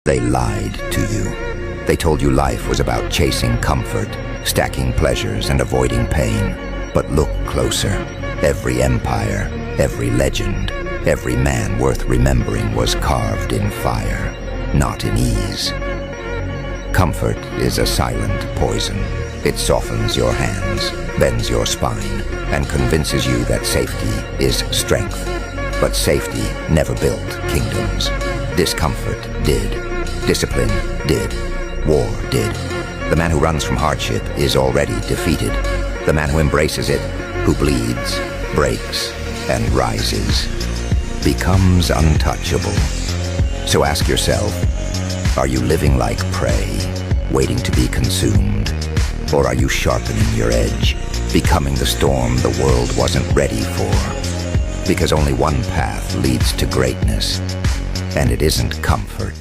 They lied to you. They told you life was about chasing comfort, stacking pleasures and avoiding pain. But look closer. Every empire, every legend, every man worth remembering was carved in fire, not in ease. Comfort is a silent poison. It softens your hands, bends your spine, and convinces you that safety is strength. But safety never built kingdoms. Discomfort did. Discipline did. War did. The man who runs from hardship is already defeated. The man who embraces it, who bleeds, breaks, and rises, becomes untouchable. So ask yourself, are you living like prey, waiting to be consumed? Or are you sharpening your edge, becoming the storm the world wasn't ready for? Because only one path leads to greatness, and it isn't comfort.